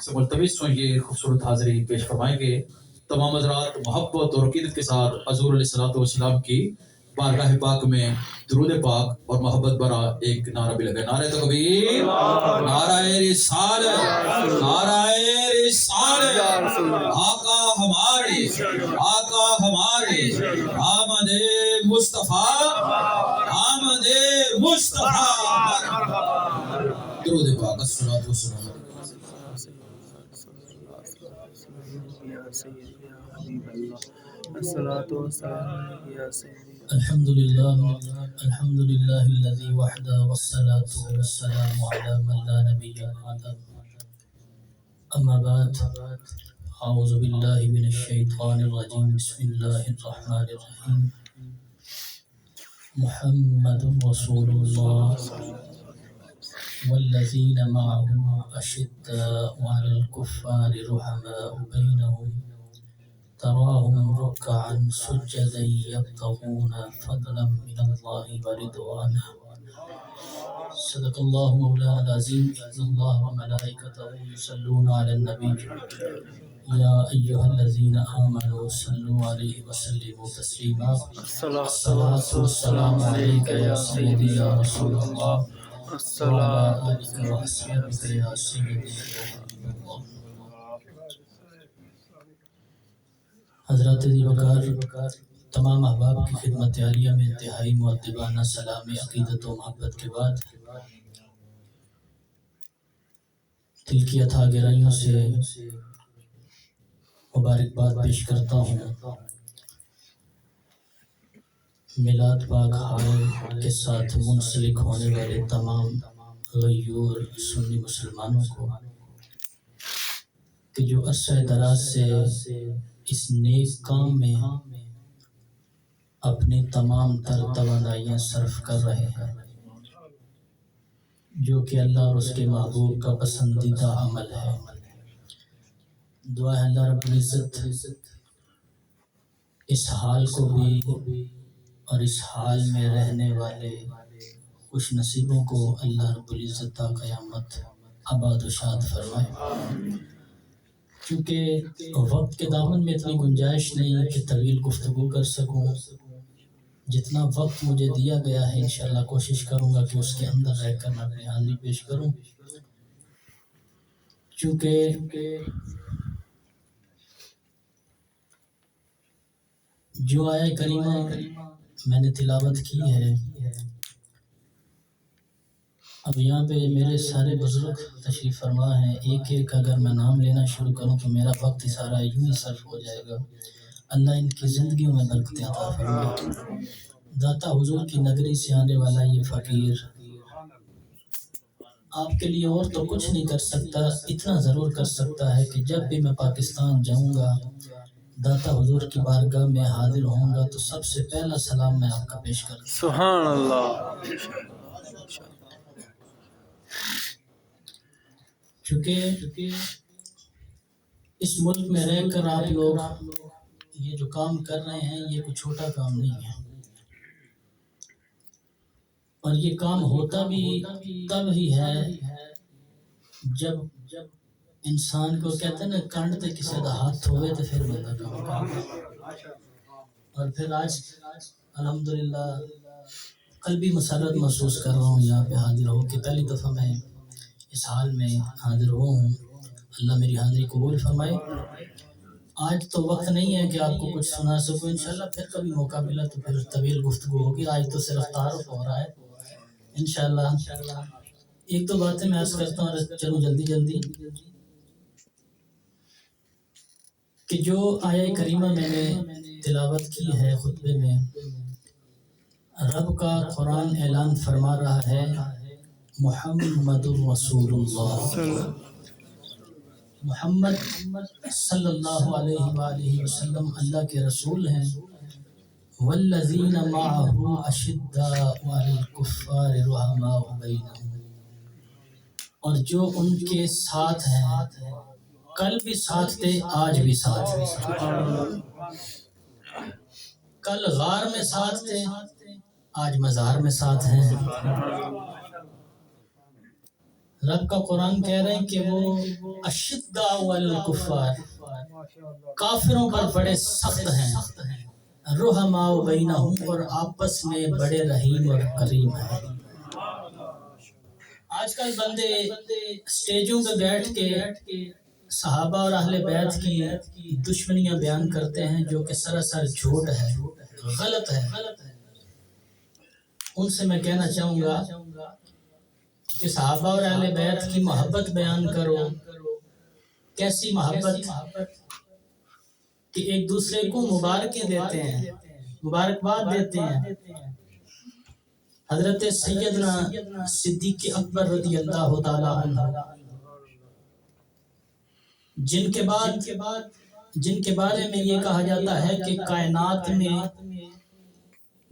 سے ملتمس ہوں یہ خوبصورت حاضری پیش فرمائیں گے تمام حضرات محبت اور عقیدت کے ساتھ حضور علیہ الصلوۃ والسلام کی بارگاہ پاک میں درود پاک اور محبت برا ایک نعرہ بھی لگے. نعرہ تکبیر، نعرہ رسالت، نعرہ رسالت. آقا ہمارے آمد مصطفیٰ، آمد مصطفیٰ. درود پاک. الصلوۃ والسلام علیکم. الحمد للہ الذی وحدہ والصلاة والسلام علی من لا نبی بعدہ. اما بعد، اعوذ باللہ من الشیطان الرجیم. بسم اللہ الرحمن الرحیم. محمد رسول اللہ والذین معه اشداء علی الکفار رحماء بینہم تراهم ركعا سجدا يبتغون فضلا من الله ورضوانا. صدق الله مولانا العظيم. ان الله وملائكته يصلون على النبي يا ايها الذين امنوا صلوا عليه وسلموا تسليما. الصلاة والسلام عليك يا سيدي يا رسول الله وعلى آلك وأصحابك يا سيدي يا الله. حضرات ذی وقار، تمام احباب کی خدمت عالیہ میں انتہائی مؤدبانہ سلام عقیدت و محبت کے بعد دل کی اتھا گہرائیوں سے مبارکباد پیش کرتا ہوں میلاد پاک حال کے ساتھ منسلک ہونے والے تمام غیور سنی مسلمانوں کو کہ جو عرصہ دراز سے اس نیک کام میں اپنی تمام تر توانائیاں صرف کر رہے ہیں، جو کہ اللہ اور اس کے محبوب کا پسندیدہ عمل ہے. دعا ہے اللہ رب العزت اس حال کو بھی اور اس حال میں رہنے والے خوش نصیبوں کو اللہ رب العزت تا قیامت آباد و شاد فرمائے. چونکہ وقت کے دامن میں اتنی گنجائش نہیں کہ طویل گفتگو کر سکوں. جتنا وقت مجھے دیا گیا ہے انشاءاللہ کوشش کروں گا کہ اس کے اندر رہ کر میں اپنی حاضری پیش کروں. چونکہ جو آیہ کریمہ میں نے تلاوت کی ہے، اب یہاں پہ میرے سارے بزرگ تشریف فرما ہیں. ایک ایک اگر میں نام لینا شروع کروں تو میرا وقت ہی سارا یوں ہی صرف ہو جائے گا. اللہ ان کی زندگیوں میں برکت عطا فرمائے. داتا حضور کی نگری سے آنے والا یہ فقیر آپ کے لیے اور تو کچھ نہیں کر سکتا، اتنا ضرور کر سکتا ہے کہ جب بھی میں پاکستان جاؤں گا داتا حضور کی بارگاہ میں حاضر ہوں گا تو سب سے پہلا سلام میں آپ کا پیش کروں. سبحان اللہ. چونکہ اس ملک میں رہ کر آپ لوگ یہ جو کام کر رہے ہیں یہ کوئی چھوٹا کام نہیں ہے، اور یہ کام ہوتا بھی تب ہی ہے جب انسان کو کہتے ہیں نا کنڈ تے کسی دا ہاتھ ہوئے تو پھر بندہ کام کرتا. اور پھر آج الحمدللہ قلبی مسرت محسوس کر رہا ہوں یہاں پہ حاضر ہو کہ پہلی دفعہ میں اس حال میں حاضر ہوں. اللہ میری حاضری قبول فرمائے. آج تو وقت نہیں ہے کہ آپ کو کچھ سنا سکوں، انشاءاللہ پھر کبھی موقع ملا تو پھر طویل گفتگو ہوگی. آج تو صرف تعارف ہو رہا ہے انشاءاللہ. ایک دو باتیں میں عرض کرتا ہوں، چلو جلدی کہ جو آیہ کریمہ میں نے تلاوت کی ہے خطبے میں، رب کا قرآن اعلان فرما رہا ہے محمد رسول اللہ. محمد صلی اللہ علیہ وآلہ وسلم اللہ کے رسول ہیں. والذین معه اشداء علی الکفار رحماء بینہم، اور جو ان کے ساتھ ہیں، کل بھی ساتھ تھے آج بھی ساتھ ہیں. کل غار میں ساتھ تھے آج مزار میں ساتھ ہیں. رب کا قرآن کہہ رہے ہیں کہ وہ اشداء علی الکفار، کافروں پر بڑے سخت ہیں، رحماء بینہم، اور آپس میں بڑے رحیم اور کریم ہیں۔ آج کل بندے سٹیجوں پہ بیٹھ کے صحابہ اور اہل بیت کی دشمنیاں بیان کرتے ہیں، جو کہ سراسر جھوٹ ہے، غلط ہے۔ ان سے میں کہنا چاہوں گا کہ صحابہ اور اہل بیت کی محبت بیان کرو۔ کیسی محبت کہ ایک دوسرے کو مبارکیں دیتے ہیں، مبارکباد دیتے ہیں۔ حضرت سیدنا صدیق اکبر رضی اللہ تعالی عنہ، جن کے بارے میں یہ کہا جاتا ہے کہ کائنات میں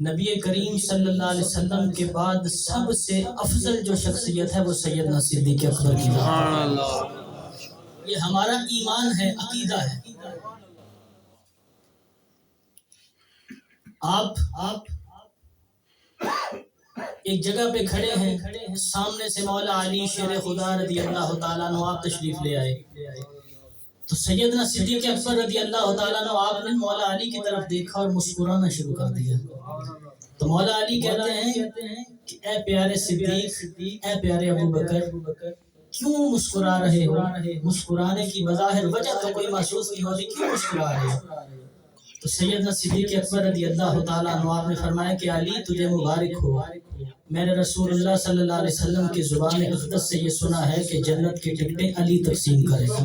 نبی کریم صلی اللہ علیہ وسلم کے بعد سب سے افضل جو شخصیت ہے وہ سیدنا صدیق اکبر کی ذات۔ یہ ہمارا ایمان ہے، عقیدہ ہے۔ آپ ایک جگہ پہ کھڑے ہیں، سامنے سے مولا علی شیر خدا رضی اللہ تعالیٰ عنہ آپ تشریف لے آئے، تو سیدنا صدیق اکبر رضی اللہ تعالیٰ عنہ آپ نے مولا علی کی طرف دیکھا اور مسکرانا شروع کر دیا۔ تو مولا علی کہتے ہیں کہ اے پیارے صدیق، اے پیارے ابو بکر، کیوں مسکرا رہے ہو؟ مسکرانے کی بظاہر وجہ تو کوئی محسوس نہیں ہو رہی، کیوں مسکرا رہے ہو؟ تو سیدنا صدیق اکبر رضی اللہ تعالیٰ عنہ آپ نے فرمایا کہ علی تجھے مبارک ہو، میں نے رسول اللہ صلی اللہ علیہ وسلم کی زبان اقدس سے یہ سنا ہے کہ جنت کی ٹکٹیں علی تقسیم کرے گا۔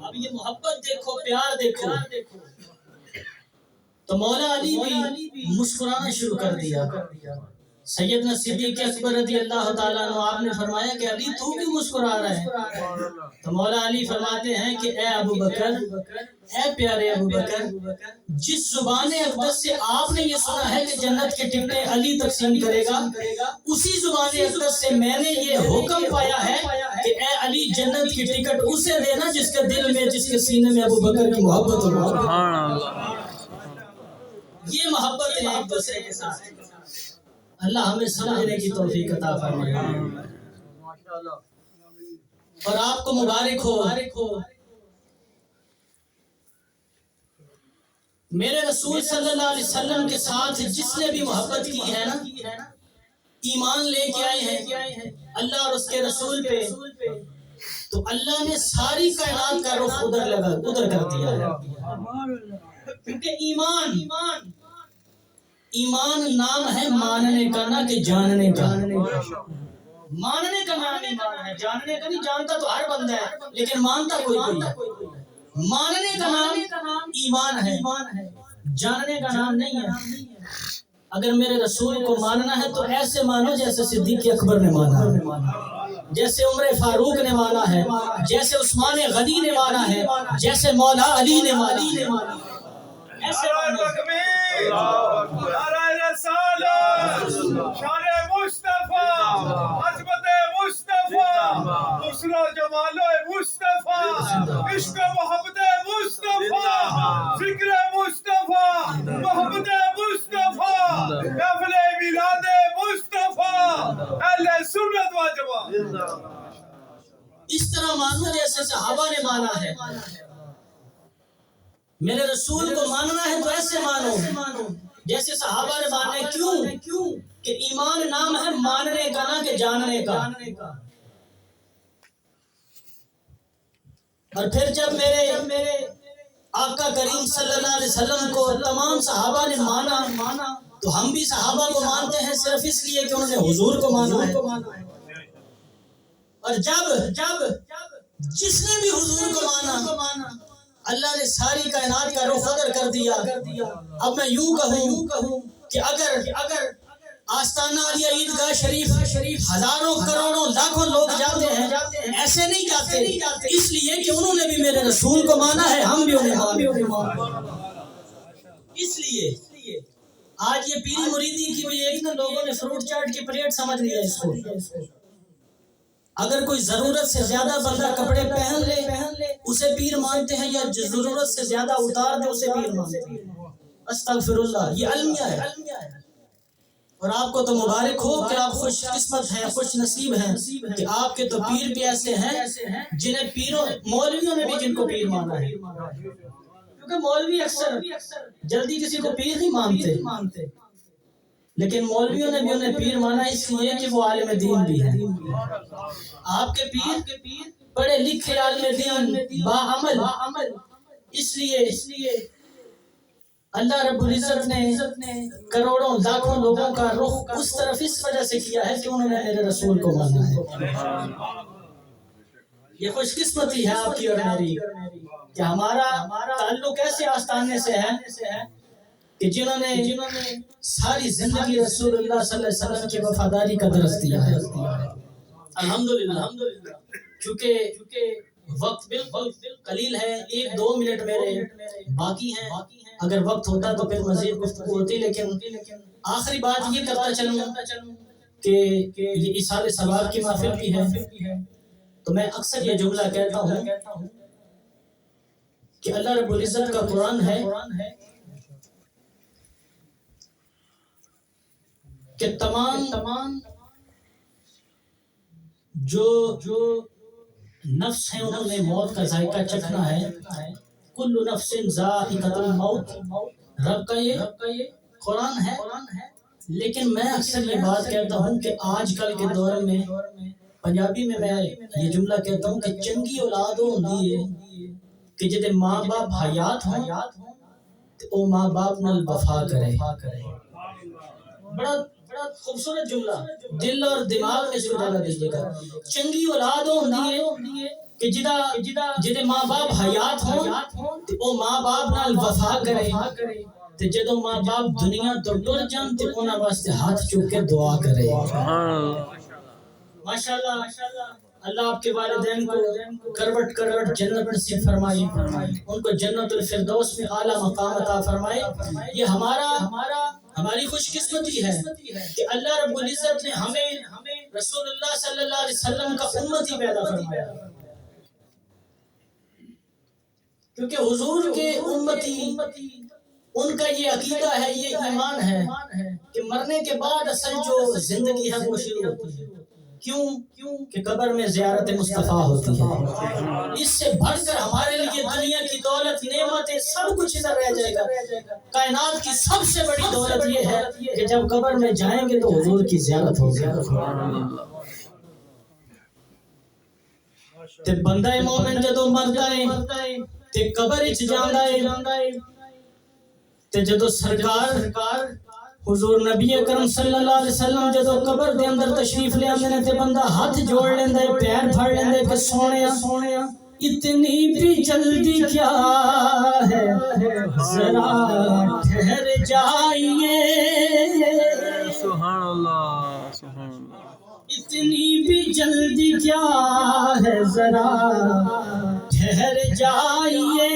اب یہ محبت دیکھو، پیار دیکھو۔ تو مولا علی بھی مسکرانا شروع کر دیا۔ سیدنا صدیق اکبر رضی اللہ تعالیٰ عنہ آپ نے فرمایا کہ علی تو کیوں مسکرا رہا ہے؟ تو مولا علی فرماتے ہیں کہ اے ابو بکر، اے پیارے ابو بکر، جس زبان اقدس سے آپ نے یہ سنا ہے کہ جنت کے ٹکٹیں علی تقسیم کرے گا، اسی زبان اقدس سے میں نے یہ حکم پایا ہے کہ اے علی جنت کی ٹکٹ اسے دینا جس کے دل میں، جس کے سینے میں ابو بکر کی محبت ہو۔ یہ محبت ہے ایک دوسرے کے ساتھ۔ اللہ ہمیں سمجھنے کی توفیق عطا فرمائے، اور آپ کو مبارک ہو۔ میرے رسول صلی اللہ علیہ وسلم کے ساتھ جس نے بھی محبت کی ہے نا، ایمان لے کے آئے ہیں اللہ اور اس کے رسول پہ، تو اللہ نے ساری کائنات کا رخ ادھر کر دیا ہے۔ کیونکہ ایمان نام ہے ماننے کا، نہ کہ جاننے کا۔ ماننے کا نام ایمان ہے، جاننے کا نہیں۔ جانتا تو ہر بندہ ہے لیکن مانتا کوئی ہے۔ ماننے کا نام ایمان ہے، جاننے کا نام نہیں ہے۔ اگر میرے رسول کو ماننا ہے تو ایسے مانو جیسے صدیق اکبر نے مانا ہے، جیسے عمر فاروق نے مانا ہے، جیسے عثمان غنی نے مانا ہے، جیسے مولا علی نے مانا ہے۔ ایسے شان مصطفیٰ، عظمت مصطفیٰ، حسن و جمال مصطفیٰ، عشق و محبت مصطفیٰ، ذکر مصطفیٰ، محبت مصطفیٰ، محفل میلاد مصطفیٰ، اہل سنت و جماعت۔ اس طرح مانو جیسے صحابہ نے مانا ہے۔ میرے رسول کو ماننا ہے تو ایسے مانو جیسے صحابہ نے مانا ہے۔ کیوں کہ ایمان نام ہے ماننے کا، نہ کہ جاننے کا۔ اور پھر جب میرے آقا کریم صلی اللہ علیہ وسلم کو تمام صحابہ نے مانا تو ہم بھی صحابہ کو مانتے ہیں صرف اس لیے کہ انہوں نے حضور کو مانا ہے۔ اور جب جس نے بھی حضور کو مانا اللہ نے ساری کائنات کا رخ ادھر کر دیا۔ اب میں یوں کہوں کہ اگر آستانہ علی عیدگاہ شریف ہزاروں کروڑوں لاکھوں لوگ جاتے ہیں، ایسے نہیں جاتے، اس لیے کہ انہوں نے بھی میرے رسول کو مانا ہے، ہم بھی انہیں مانا۔ اس لیے آج یہ پیری مریدی کی بھی ایک نا لوگوں نے فروٹ چاٹ کی پلیٹ سمجھ لیا اس کو۔ اگر کوئی ضرورت سے زیادہ بندہ کپڑے پہن لے اسے پیر مانتے ہیں، یا ضرورت سے زیادہ اتار دے اسے پیر مانتے ہیں۔ استغفر اللہ، یہ المیہ ہے۔ اور آپ کو تو مبارک ہو کہ آپ خوش قسمت ہیں، خوش نصیب ہیں کہ آپ کے تو پیر بھی ایسے ہیں جنہیں پیروں مولویوں نے بھی جن کو پیر مانا ہے، کیونکہ مولوی اکثر جلدی کسی کو پیر نہیں مانتے، لیکن مولویوں نے بھی انہیں پیر مانا اس لیے کہ وہ عالم دین بھی ہیں۔ آپ کے پیر پڑھے لکھے عالم دین باعمل، اس لیے اللہ رب العزت نے کروڑوں لاکھوں لوگوں کا رخ اس طرف اس وجہ سے کیا ہے کہ انہوں نے میرے رسول کو مانا ہے۔ یہ خوش قسمتی ہے آپ کی اور میری کہ ہمارا تعلق ایسے آستانے سے ہے کہ جنہوں نے ساری زندگی رسول اللہ صلی اللہ علیہ وسلم کی وفاداری کا درس دیا ہے۔ الحمدللہ، چونکہ وقت بالکل قلیل ہے، 1-2 منٹ میرے باقی ہیں، اگر وقت ہوتا تو پھر مزید گفتگو ہوتی، لیکن آخری بات یہ کرتا چلوں کہ یہ اصحاب ثواب کی محفل بھی ہے، تو میں اکثر یہ جملہ کہتا ہوں کہ اللہ رب العزت کا قرآن ہے کہ تمام جو نفس ہیں انہوں نے موت کا ذائقہ چکھنا ہے، کل نفس ذائقۃ الموت، رب کا یہ قرآن ہے۔ لیکن میں اکثر یہ بات کہتا ہوں کہ آج کل کے دور میں پنجابی میں یہ جملہ کہتا ہوں کہ چنگی اولاد ہوندی ہے کہ جدے ماں باپ حیات ہوں تو او ماں باپ نال وفا کرے۔ بڑا خوبصورت جملہ، دل اور دماغ میں اس کو جگہ دیجیے گا۔ چنگی اولاد ہوندی ہے کہ جدے ماں باپ حیات ہوں تو او ماں باپ نال وفا کرے، تے جدوں ماں باپ دنیا تو ٹر جان تے انہاں واسطے ہاتھ چوک کے دعا کرے۔ ماشاءاللہ، اللہ آپ کے والدین کو کروٹ جنت نصیب فرمائے، ان کو جنت الفردوس میں اعلیٰ مقام عطا فرمائے۔ یہ ہماری خوش قسمتی ہے کہ اللہ رب العزت نے ہمیں رسول اللہ صلی اللہ علیہ وسلم کا امتی پیدا فرمایا، کیونکہ حضور کے امتی ان کا یہ عقیدہ ہے، یہ ایمان ہے کہ مرنے کے بعد اصل جو زندگی ہے وہ شروع ہوتی ہے۔ کیوں کہ قبر میں زیارت مصطفیٰ ہوتی ہے۔ اس سے بڑھ کر ہمارے لیے دنیا کی دولت، نعمتیں، سب کچھ ادھر رہ جائے گا۔ کائنات کی سب سے بڑی دولت یہ ہے کہ جب قبر میں جائیں گے تو حضور کی زیارت ہوگی۔ تے بندہ مومن جدو مردا ہے تے قبر وچ جاندا ہے، تے جدو سرکار حضور نبی اکرم صلی اللہ علیہ وسلم جدو قبر دے اندر تشریف لے آندے نے تے بندہ ہاتھ جوڑ لیندا ہے، پیر پھڑ لیندا ہے کہ سونیا اتنی بھی جلدی کیا ہے، ذرا ٹھہر جائیے، سبحان اللہ، سبحان اللہ، اتنی بھی جلدی کیا ہے، ذرا ٹھہر جائیے،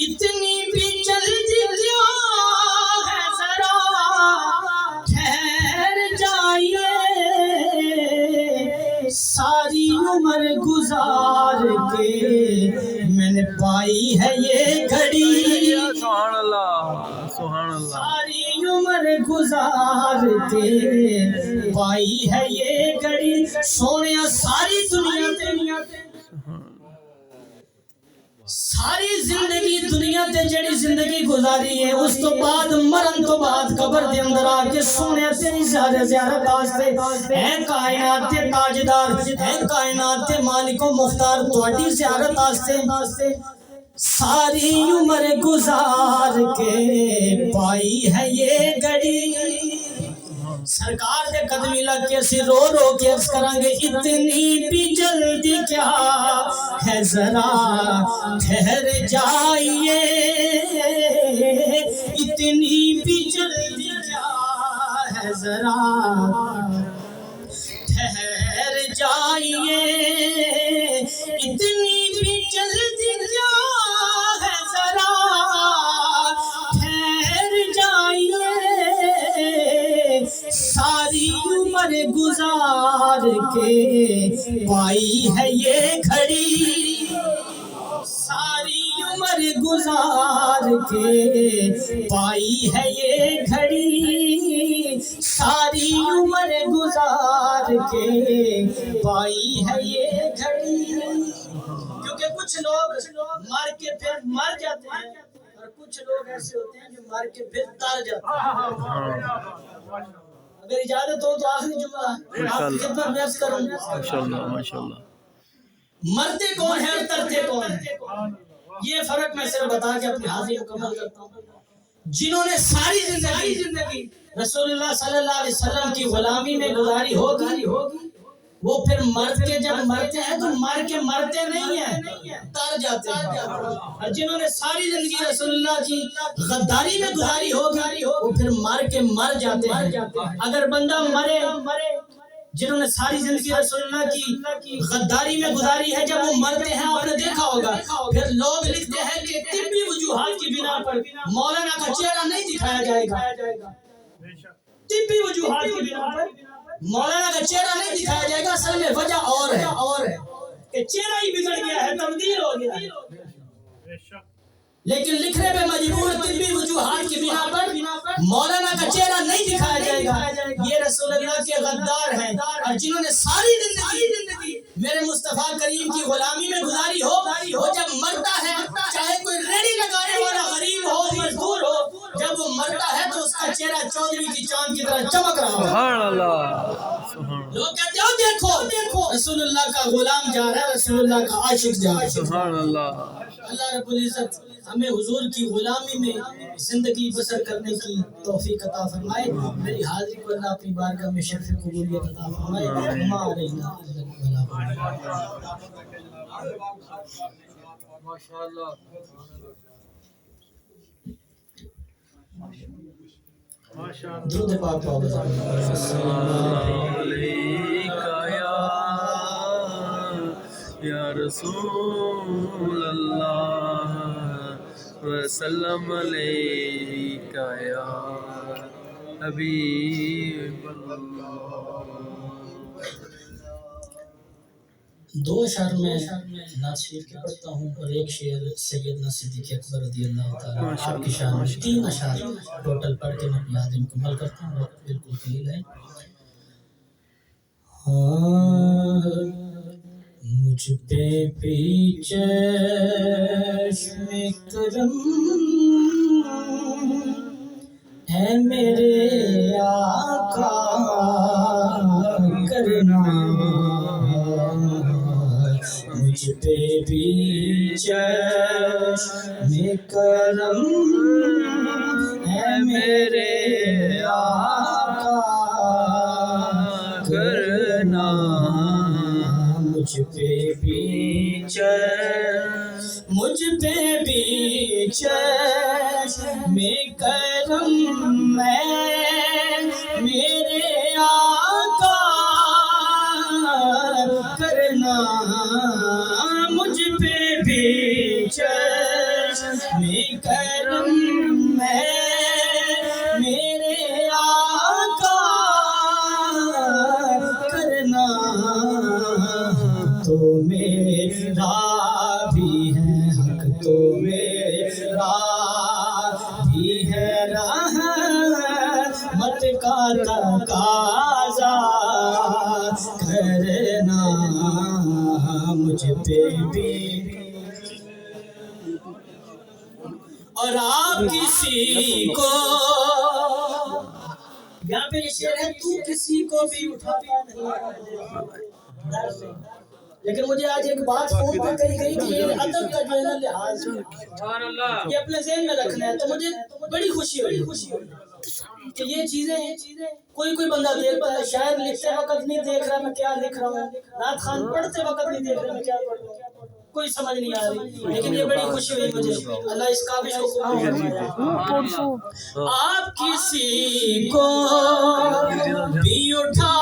اتنی بھی جلدی کیا ہے، ذرا ٹھہر جائیے، ساری عمر گزار کے میں نے پائی ہے یہ گھڑی، سبحان اللہ، سبحان اللہ، ساری عمر گزار کے پائی ہے یہ گھڑی، سونیا ساری دنیا ساری زندگی دنیا تے جڑی زندگی گزاری ہے، اس تو بعد مرن تو بعد قبر دے اندر آ کے سونے تیری زیارت واسطے اے کائنات دے تاجدار، اے کائنات دے مالک و مختار، تہاڈی زیارت واسطے ساری عمر گزار کے پائی ہے یہ گھڑی۔ سرکار دے قدمی لگ کے اسی رو کے عرض کریں گے، اتنی بھی جلدی کیا ہے، ذرا ٹھہر جائیے، اتنی بھی جلدی کیا ہے، ذرا ٹھہر جائیے، اتنی بھی جلدی کیا ہے، ذرا ٹھہر جائیے، ساری عمر گزار کے پائی ہے یہ گھڑی، ساری عمر عمر گزار کے پائی ہے یہ گھڑی، ساری عمر گزار کے پائی ہے یہ گھڑی. کیونکہ کچھ لوگ مر کے پھر مر جاتے ہیں اور کچھ لوگ ایسے ہوتے ہیں جو مر کے پھر تر جاتے ہیں. اگر اجازت ہو تو آخری جملہ آپ کی خدمت میں عرض کروں. ماشاءاللہ ماشاءاللہ. مرتے کون ہیں اور ترتے کون ہیں، یہ فرق میں صرف بتا کے اپنی حاضری مکمل کرتا ہوں. جنہوں نے ساری زندگی رسول اللہ صلی اللہ علیہ وسلم کی غلامی میں گزاری ہوگی، وہ پھر مرد کے جب مرتے ہیں تو مر کے مرتے نہیں ہیں، تر جاتے ہیں. اور جنہوں نے ساری زندگی رسول اللہ کی غداری میں گزاری ہوگی، وہ پھر مر کے مر جاتے ہیں. اگر بندہ مرے، جنہوں نے ساری زندگی رسول اللہ کی غداری میں گزاری ہے، جب وہ مرتے ہیں آپ نے دیکھا ہوگا پھر لوگ لکھتے ہیں کہ طبی وجوہات کی بنا پر مولانا کا چہرہ نہیں دکھایا جائے گا. طبی وجوہات کی بنا پر مولانا کا چہرہ نہیں دکھایا جائے گا. اصل میں وجہ اور ہے کہ چہرہ ہی بگڑ گیا ہے، تبدیل ہو گیا ہے، لیکن لکھنے پہ مجبور طبی وجوہات کی بنا پر مولانا کا چہرہ نہیں دکھایا جائے گا. یہ رسول اللہ کے غدار ہیں، اور جنہوں نے ساری زندگی میرے مصطفیٰ کریم کی غلامی میں گزاری ہو، وہ جب مرتا ہے چاہے کوئی ریڑھی لگانے والا غریب ہو، مزدور ہو، جب وہ مرتا ہے تو اس کا چہرہ چودھویں کی چاند کی طرح چمک رہا ہو. سبحان اللہ. لوگ کہتے ہو دیکھو رسول اللہ کا غلام جا رہا ہے، رسول اللہ کا عاشق جا رہا ہے. سبحان اللہ. اللہ رب العزت ہمیں حضور کی غلامی میں زندگی بسر کرنے کی توفیق عطا فرمائے. میری حاضری کو اللہ اپنی بارگاہ میں شرف قبولیت عطا فرمائے. وما علینا الا البلاغ. ماشاءاللہ. درود پاک پڑھو. یا رسول اللہ وسلم علیکہ یا حبیب اللہ. دو اشعار میں نعت شریف کے پڑھتا ہوں اور ایک شعر سیدنا صدیق اکبر رضی اللہ تعالیٰ آپ کی شان میں. 3 اشعار ٹوٹل پڑھ کے میں اپنی حاضری مکمل کرتا ہوں. وقت بالکل قلیل ہے. مجھ پہ بھی چشم کرم اے میرے آقا کرنا، مجھ پہ بھی چشم کرم اے میرے آقا کرنا، مجھ پہ بھی چشم کرم میں میرے آقا کرنا، مجھ پہ بھی چشم کرم میں میرے آقا کرنا. تو میرا بھی ہے حق، تو میرا بھی ہے رحمت کا تقاضا کرنا، مجھ پہ بھی. اور آپ کسی کو، یہاں پہ یہ شعر ہے، تو کسی کو بھی اٹھاتا نہیں، لیکن مجھے آج ایک بات فون پر کہی گئی کہ یہ ادب کا جو ہے نا لحاظ یہ اپنے ذہن میں رکھنا ہے. تو مجھے بڑی خوشی ہوئی کہ یہ چیزیں کوئی بندہ دیکھتا ہے. شاعر لکھتے وقت نہیں دیکھ رہا میں کیا لکھ رہا ہوں، نعت خوان پڑھتے وقت نہیں دیکھ رہا میں کیا پڑھ رہا ہوں، کوئی سمجھ نہیں آ رہی. لیکن یہ بڑی خوشی ہوئی مجھے. اللہ اس کابش کو قبول فرمائے. آپ کسی کو بھی اٹھا